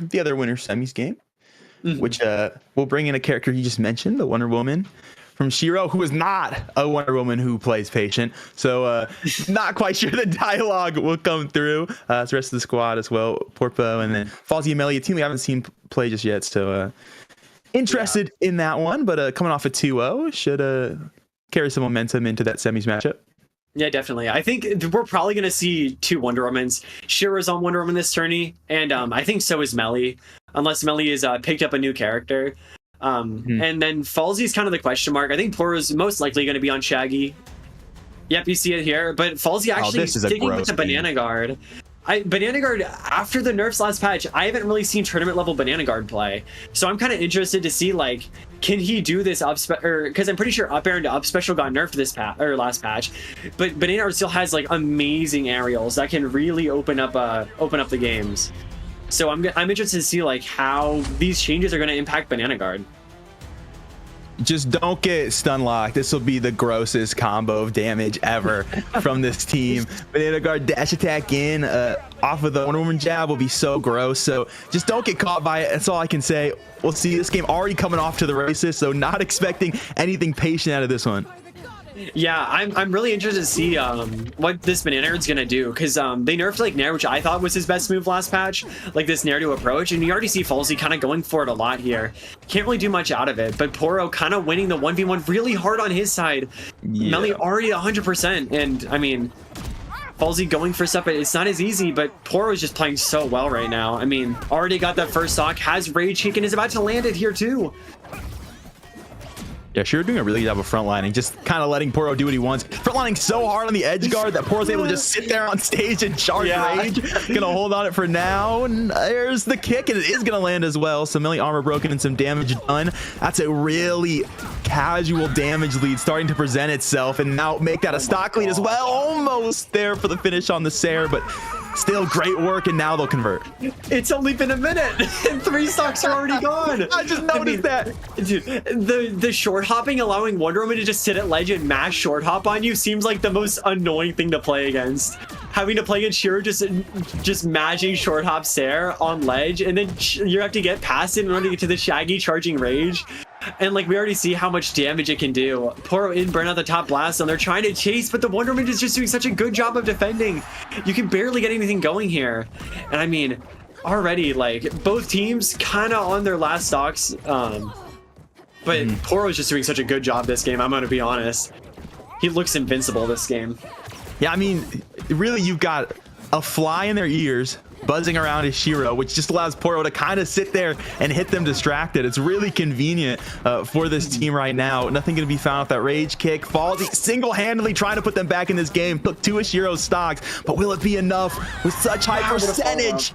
the other Winter Semis game, which will bring in a character you just mentioned, the Wonder Woman from Shieeo, who is not a Wonder Woman who plays Patient. So not quite sure the dialogue will come through. It's the rest of the squad as well, PoR0 and then Fallzei and Melly, a team we haven't seen play just yet. So interested in that one, but coming off a 2-0 should carry some momentum into that semis matchup. Yeah, definitely. I think we're probably going to see 2 Wonder Womans. Shieeo's on Wonder Woman this tourney, and I think so is Melly, unless Melly is picked up a new character. And then Fallzei's kind of the question mark. I think PoR0's most likely going to be on Shaggy. Yep, you see it here. But Fallzei actually sticking with the Banana Guard. Banana Guard, after the nerfs last patch, I haven't really seen tournament level Banana Guard play. So I'm kind of interested to see, like, can he do this because I'm pretty sure up air and up special got nerfed this last patch, but Banana Guard still has like amazing aerials that can really open up the games. So I'm interested to see like how these changes are going to impact Banana Guard. Just don't get stun locked. This will be the grossest combo of damage ever from this team. Banana Guard dash attack in off of the Wonder Woman jab will be so gross. So just don't get caught by it. That's all I can say. We'll see this game already coming off to the races. So not expecting anything patient out of this one. Yeah, I'm really interested to see what this Banana Guard's gonna do, because they nerfed like Nair, which I thought was his best move last patch, like this Nair to approach, and you already see Fallzei kind of going for it a lot here. Can't really do much out of it, but PoR0 kind of winning the 1v1 really hard on his side. Yeah. Melly already 100%, and I mean, Fallzei going for stuff, it's not as easy, but PoR0 is just playing so well right now. I mean, already got that first stock, has Rage Kick, and is about to land it here too. Yeah, Shieeo doing a really good job of frontlining, just kind of letting PoR0 do what he wants. Frontlining so hard on the edge guard that PoR0's able to just sit there on stage and charge Rage. Gonna hold on it for now. And there's the kick, and it is gonna land as well. So Melly armor broken and some damage done. That's a really casual damage lead starting to present itself, and now make that a stock lead as well. Almost there for the finish on the Sair, but still great work, and now they'll convert. It's only been a minute, and 3 stocks are already gone. I just noticed that. Dude, the short hopping, allowing Wonder Woman to just sit at ledge and mash short hop on you seems like the most annoying thing to play against. Having to play against Shieeo just mashing short hop Sair on ledge, and then you have to get past it in order to get to the Shaggy charging Rage. And like we already see how much damage it can do. PoR0 in burn out the top blast, and they're trying to chase, but the Wonder Woman is just doing such a good job of defending. You can barely get anything going here. And I mean, already like both teams kind of on their last stocks. But PoR0 is just doing such a good job this game. I'm gonna be honest. He looks invincible this game. Yeah, I mean, really, you've got a fly in their ears buzzing around his Shieeo, which just allows PoR0 to kind of sit there and hit them distracted. It's really convenient for this team right now. Nothing going to be found with that Rage Kick. Fallzei single-handedly trying to put them back in this game. Took 2 of Shieeo's stocks, but will it be enough with such high percentage?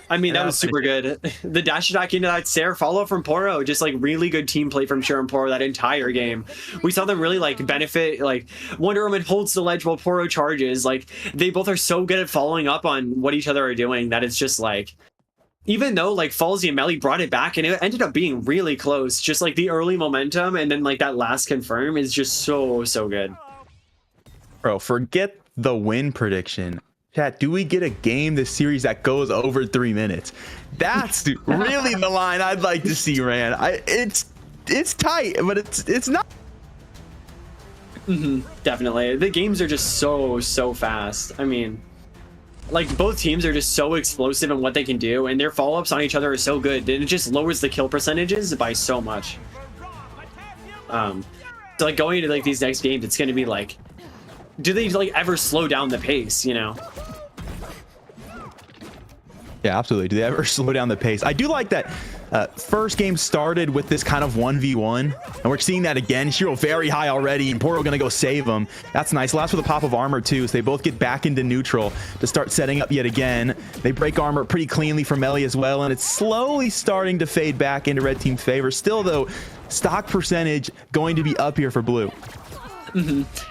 I mean, that was super good. The dash attack into that Sair follow from PoR0, just like really good team play from Shieeo and PoR0 that entire game. We saw them really like benefit, like Wonder Woman holds the ledge while PoR0 charges. Like they both are so good at following up on what each other are doing that it's just like, even though like Fallzei and Melly brought it back and it ended up being really close, just like the early momentum and then like that last confirm is just so good. Bro, forget the win prediction. Chat, do we get a game this series that goes over 3 minutes? That's really the line I'd like to see ran. It's tight, but it's not. Definitely. The games are just so fast. I mean, like both teams are just so explosive in what they can do, and their follow-ups on each other are so good, and it just lowers the kill percentages by so much. So like going into like these next games, it's going to be like, do they like ever slow down the pace, you know? Yeah, absolutely. Do they ever slow down the pace? I do like that first game started with this kind of 1v1, and we're seeing that again. Shieeo very high already, and PoR0 gonna go save him. That's nice. Last with a pop of armor too, so they both get back into neutral to start setting up yet again. They break armor pretty cleanly from Melly as well, and it's slowly starting to fade back into red team's favor. Still though, stock percentage going to be up here for blue.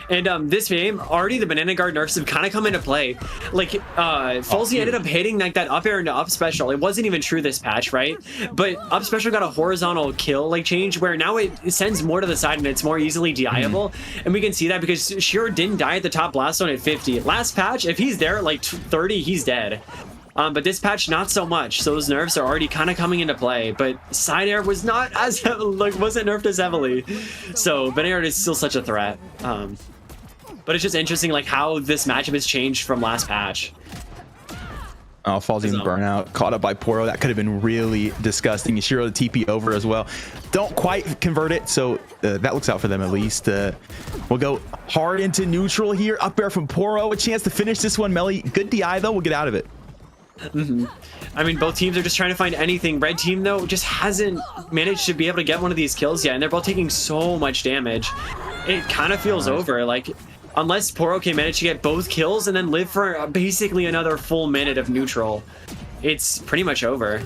And this game, already the Banana Guard nerfs have kind of come into play. Like, Fallzei ended up hitting like that up air into up special. It wasn't even true this patch, right? But up special got a horizontal kill like change where now it sends more to the side and it's more easily DI-able. And we can see that because Shieeo didn't die at the top blast zone at 50. Last patch, if he's there at like 30, he's dead. But this patch, not so much. So those nerfs are already kind of coming into play. But side air was not as wasn't nerfed as heavily. So Banner is still such a threat. But it's just interesting, like how this matchup has changed from last patch. Oh, Fallzei in the burnout, caught up by PoR0. That could have been really disgusting. Shieeo the TP over as well. Don't quite convert it, so that looks out for them at least. We'll go hard into neutral here. Up air from PoR0. A chance to finish this one. Melly, good DI though. We'll get out of it. I mean, both teams are just trying to find anything. Red team, though, just hasn't managed to be able to get one of these kills yet, and they're both taking so much damage. It kind of feels over. Like, unless PoR0 can manage to get both kills and then live for basically another full minute of neutral, it's pretty much over.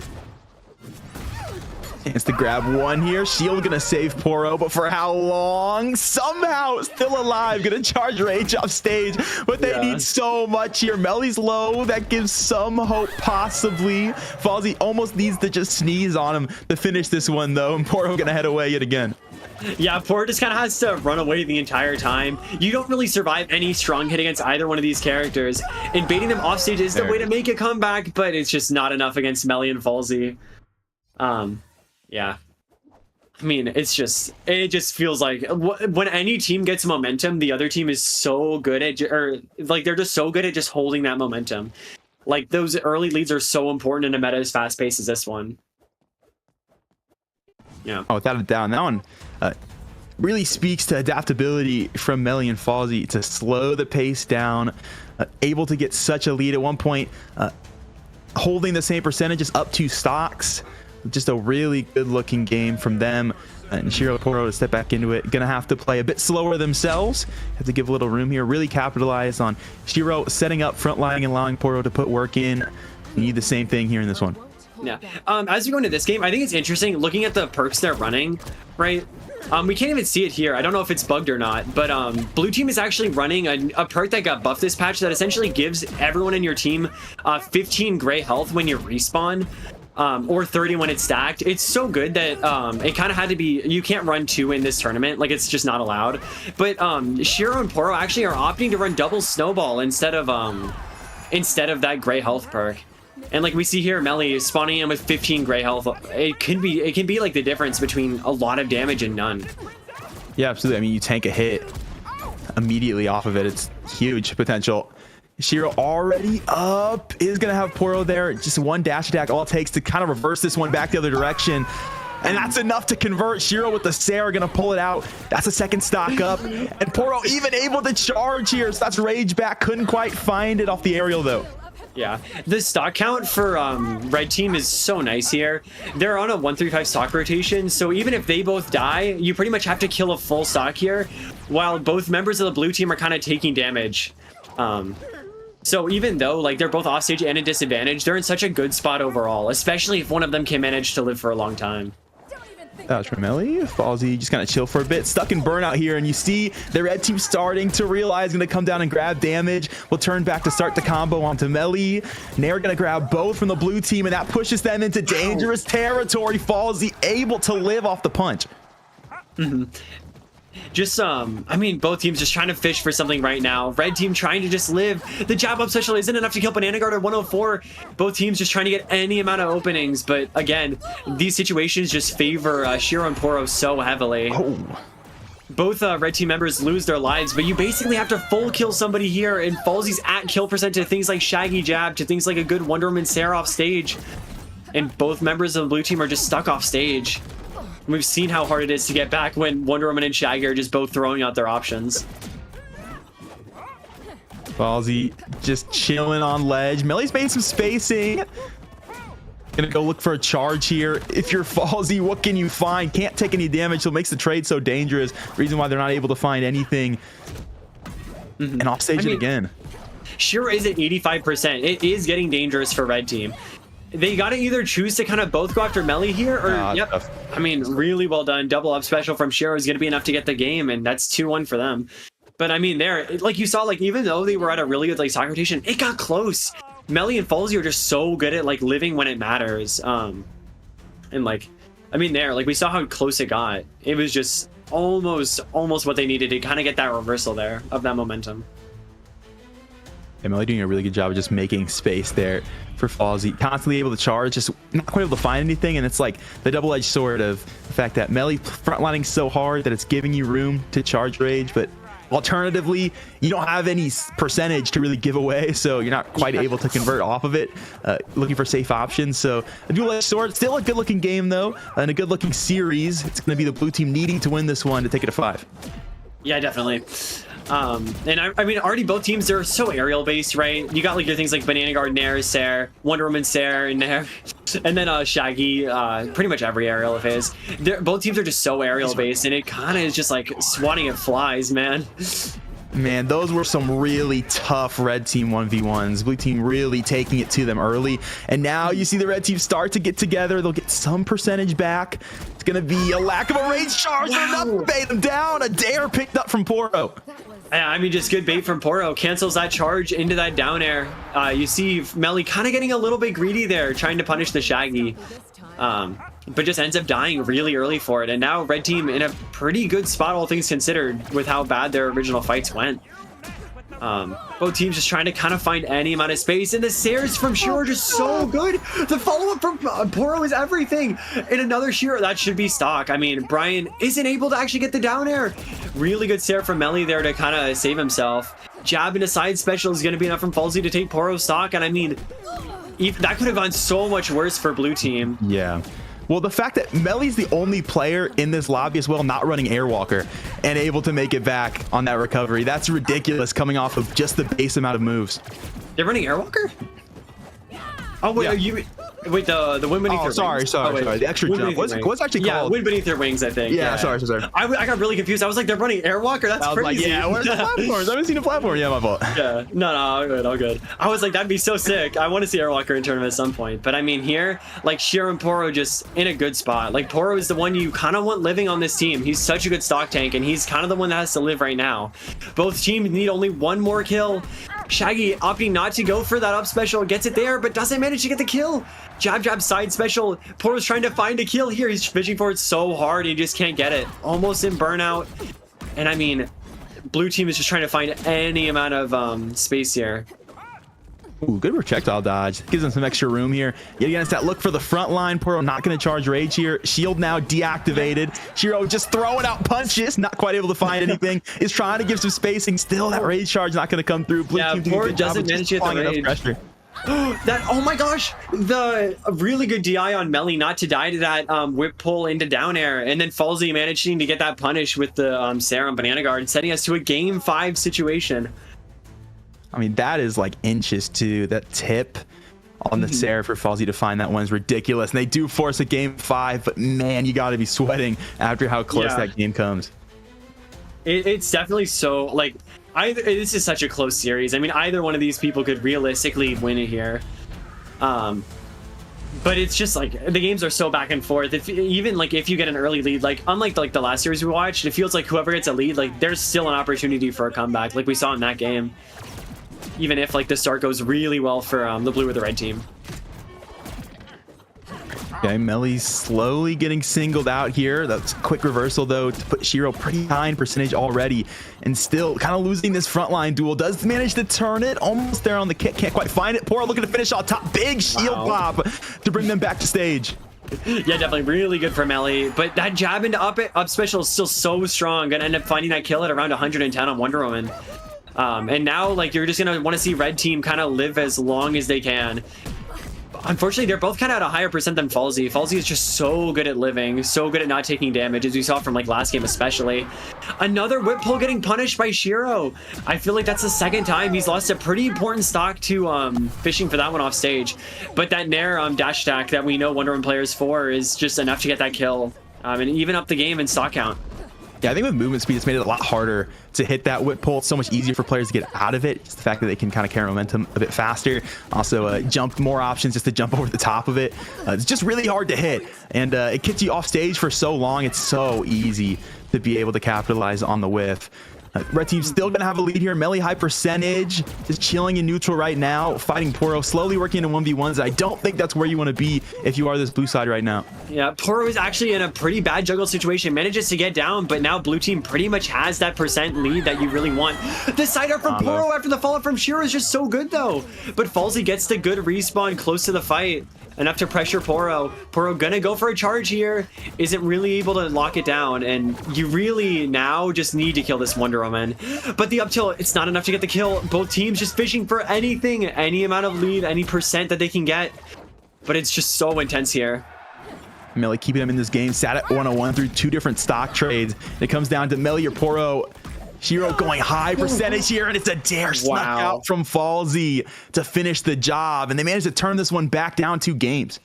Chance to grab one here. Shieeo gonna save PoR0, but for how long? Somehow still alive. Gonna charge Rage off stage, but they need so much here. Melly's low. That gives some hope, possibly. Fallzei almost needs to just sneeze on him to finish this one, though. And PoR0 gonna head away yet again. Yeah, PoR just kind of has to run away the entire time. You don't really survive any strong hit against either one of these characters. And baiting them off stage is the way to make a comeback, but it's just not enough against Melly and Fallzei. Yeah. I mean, it just feels like when any team gets momentum, the other team is so good at, they're just so good at just holding that momentum. Like, those early leads are so important in a meta as fast-paced as this one. Yeah. Oh, without a doubt. That one really speaks to adaptability from Melly and Fallzei to slow the pace down, able to get such a lead at one point, holding the same percentages up to stocks. Just a really good looking game from them. And Shieeo PoR0 to step back into it. Gonna have to play a bit slower themselves. Have to give a little room here. Really capitalize on Shieeo setting up, front lining, and allowing PoR0 to put work in. You need the same thing here in this one. Yeah. As we go into this game, I think it's interesting looking at the perks they're running, right? We can't even see it here. I don't know if it's bugged or not, but blue team is actually running a perk that got buffed this patch that essentially gives everyone in your team 15 gray health when you respawn. Or 30 when it's stacked. It's so good that it kind of had to be, you can't run 2 in this tournament, like it's just not allowed. But Shieeo and PoR0 actually are opting to run double snowball instead of that gray health perk. And like we see here, Melly is spawning in with 15 gray health. It can be like the difference between a lot of damage and none. Yeah, absolutely. I mean, you tank a hit immediately off of it. It's huge potential. Shieeo already up, is gonna have PoR0 there. Just one dash attack, all it takes to kind of reverse this one back the other direction. And that's enough to convert. Shieeo with the Sarah gonna pull it out. That's a second stock up. And PoR0 even able to charge here. So that's Rage back. Couldn't quite find it off the aerial though. Yeah, the stock count for red team is so nice here. They're on a 135 stock rotation, so even if they both die, you pretty much have to kill a full stock here, while both members of the blue team are kind of taking damage. So even though like they're both offstage and a disadvantage, they're in such a good spot overall, especially if one of them can manage to live for a long time. That was from Melly. Fallzei just kind of chill for a bit. Stuck in burnout here, and you see the red team starting to realize going to come down and grab damage. We'll turn back to start the combo onto Melly. Nair going to grab both from the blue team, and that pushes them into dangerous territory. Fallzei able to live off the punch. Just I mean, both teams just trying to fish for something right now. Red team trying to just live. The jab up special isn't enough to kill Banana Guard at 104. Both teams just trying to get any amount of openings, but again, these situations just favor Shieeo and PoR0 so heavily. Both red team members lose their lives, but you basically have to full kill somebody here, and Fallzei's at kill percent to things like Shaggy Jab, to things like a good Wonder Woman Sarah off stage, and both members of the blue team are just stuck off stage. We've seen how hard it is to get back when Wonder Woman and Shaggy are just both throwing out their options. Fallzei just chilling on ledge. Melly's made some spacing. Gonna go look for a charge here. If you're Fallzei, what can you find? Can't take any damage, so it makes the trade so dangerous. Reason why they're not able to find anything. And offstage it again. Shieeo is at 85%. It is getting dangerous for red team. They gotta either choose to kind of both go after Melly here, or I mean, really well done. Double up special from Shieeo is gonna be enough to get the game, and that's 2-1 for them. But I mean, there, like you saw, like even though they were at a really good like stock rotation, it got close. Melly and Fallzei are just so good at like living when it matters. And like, I mean, there, like we saw how close it got. It was just almost what they needed to kind of get that reversal there of that momentum. Yeah, Melly doing a really good job of just making space there for Fallzei. Constantly able to charge, just not quite able to find anything. And it's like the double-edged sword of the fact that Melly frontlining so hard that it's giving you room to charge rage, but alternatively, you don't have any percentage to really give away, so you're not quite able to convert off of it. Looking for safe options. So a dual-edged sword, still a good-looking game though, and a good-looking series. It's going to be the blue team needing to win this one to take it to 5. Yeah, definitely. And I mean, already both teams, they're so aerial based, right? You got like your things like Banana Guard, Nair, Sair, Wonder Woman, Sair, and Nair, and then Shaggy, pretty much every aerial of his. Both teams are just so aerial based, and it kind of is just like swatting at flies, man. Man, those were some really tough red team 1v1s. Blue team really taking it to them early. And now you see the red team start to get together. They'll get some percentage back. It's going to be a lack of a rage charge. They're enough to bait them down. A dare picked up from PoR0. I mean, just good bait from PoR0. Cancels that charge into that down air. You see Melly kind of getting a little bit greedy there, trying to punish the Shaggy. But just ends up dying really early for it. And now red team in a pretty good spot, all things considered, with how bad their original fights went. Both teams just trying to kind of find any amount of space. And the Sairs from Shieeo are just so good. The follow-up from PoR0 is everything. And another Shieeo, that should be stock. I mean, Brian isn't able to actually get the down air. Really good Sair from Melly there to kind of save himself. Jab into side special is going to be enough from Fallzei to take PoR0 stock. And I mean, that could have gone so much worse for blue team. Yeah. Well, the fact that Melly's the only player in this lobby as well not running Airwalker and able to make it back on that recovery, that's ridiculous coming off of just the base amount of moves. They're running Airwalker? Oh, wait, yeah. are you... Wait, the wind beneath your wings. Sorry. The extra jump. What's actually called? Yeah, wind beneath your wings, I think. Yeah, sorry. I got really confused. I was like, they're running Airwalker? That's crazy. Like, yeah, where's the platforms? I haven't seen a platform. Yeah, my fault. Yeah, no, all good. I was like, that'd be so sick. I want to see Airwalker in tournament at some point. But I mean, here, like, Shieeo and PoR0 just in a good spot. Like, PoR0 is the one you kind of want living on this team. He's such a good stock tank, and he's kind of the one that has to live right now. Both teams need only one more kill. Shaggy opting not to go for that up special, gets it there, but doesn't manage to get the kill. Jab, side special. PoR0's trying to find a kill here. He's fishing for it so hard, he just can't get it. Almost in burnout. And I mean, blue team is just trying to find any amount of space here. Ooh, good projectile dodge. Gives him some extra room here. Yet again, it's that look for the front line. PoR0 not going to charge rage here. Shield now deactivated. Shieeo just throwing out punches. Not quite able to find anything. Is trying to give some spacing. Still, that rage charge not going to come through. Blue team doing a good job of just applying enough pressure. Oh my gosh, the really good DI on Melly not to die to that whip pull into down air, and then Fallzei managing to get that punish with the Sair on Banana Guard, setting us to a game 5 situation. I mean, that is like inches too. That tip on the Sair for Fallzei to find that one is ridiculous. And they do force a game 5, but man, you got to be sweating after how close that game comes. It's definitely so, like, this is such a close series. I mean, either one of these people could realistically win it here. But it's just like the games are so back and forth. Even like if you get an early lead, like unlike the last series we watched, it feels like whoever gets a lead, like there's still an opportunity for a comeback, like we saw in that game. Even if like the start goes really well for the blue or the red team. Okay, Melly's slowly getting singled out here. That's a quick reversal, though, to put Shieeo pretty high in percentage already. And still kind of losing this frontline duel. Does manage to turn it. Almost there on the kick. Can't quite find it. PoR0 looking to finish off top. Big shield pop to bring them back to stage. Yeah, definitely really good for Melly. But that jab into up special is still so strong. Gonna end up finding that kill at around 110 on Wonder Woman. And now, like, you're just gonna want to see red team kind of live as long as they can. Unfortunately, they're both kind of at a higher percent than Fallzei. Fallzei is just so good at living, so good at not taking damage, as we saw from like last game especially. Another whip pull getting punished by Shieeo. I feel like that's the second time he's lost a pretty important stock to fishing for that one off stage. But that Nair dash attack that we know Wonder Woman players for is just enough to get that kill and even up the game in stock count. Yeah, I think with movement speed, it's made it a lot harder to hit that whip pull. It's so much easier for players to get out of it. Just the fact that they can kind of carry momentum a bit faster. Also, jump more options just to jump over the top of it. It's just really hard to hit. And it gets you off stage for so long. It's so easy to be able to capitalize on the whiff. Red team's still gonna have a lead here. Melly high percentage, just chilling in neutral right now, fighting PoR0, slowly working into 1v1s. I don't think that's where you want to be if you are this blue side right now. Yeah, PoR0 is actually in a pretty bad juggle situation, manages to get down, but now blue team pretty much has that percent lead that you really want. The side up from PoR0 after the fallout from Shieeo is just so good though. But Fallzei gets the good respawn close to the fight, enough to pressure PoR0. PoR0 gonna go for a charge here, isn't really able to lock it down, and you really now just need to kill this Wonder Woman. But the up tilt, it's not enough to get the kill. Both teams just fishing for anything, any amount of lead, any percent that they can get. But it's just so intense here. Melly keeping him in this game, sat at 101 through 2 different stock trades. It comes down to Melly or PoR0. Shieeo going high percentage here, and it's a dare snuck out from Fallzei to finish the job, and they managed to turn this one back down 2 games.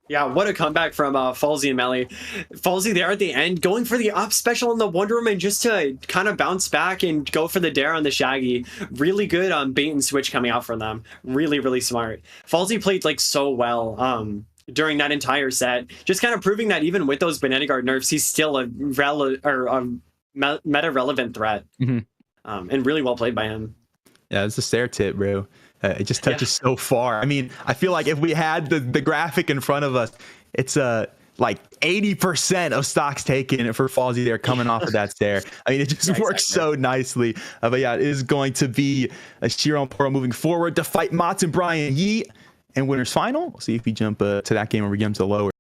Yeah, what a comeback from Fallzei and Melly. Fallzei there at the end, going for the up special on the Wonder Woman just to kind of bounce back and go for the dare on the Shaggy. Really good bait and switch coming out from them. Really, really smart. Fallzei played like so well during that entire set, just kind of proving that even with those Banana Guard nerfs, he's still a meta-relevant threat. And really well played by him. Yeah, it's a stair tip, bro. It just touches so far. I mean, I feel like if we had the graphic in front of us, it's like 80% of stocks taken for Fallzei there coming off of that stair. I mean, it just works so nicely. But yeah, it is going to be a Shieeo and PoR0 moving forward to fight Mott's and Brian Yi and winners final. We'll see if we jump to that game where we get them to lower.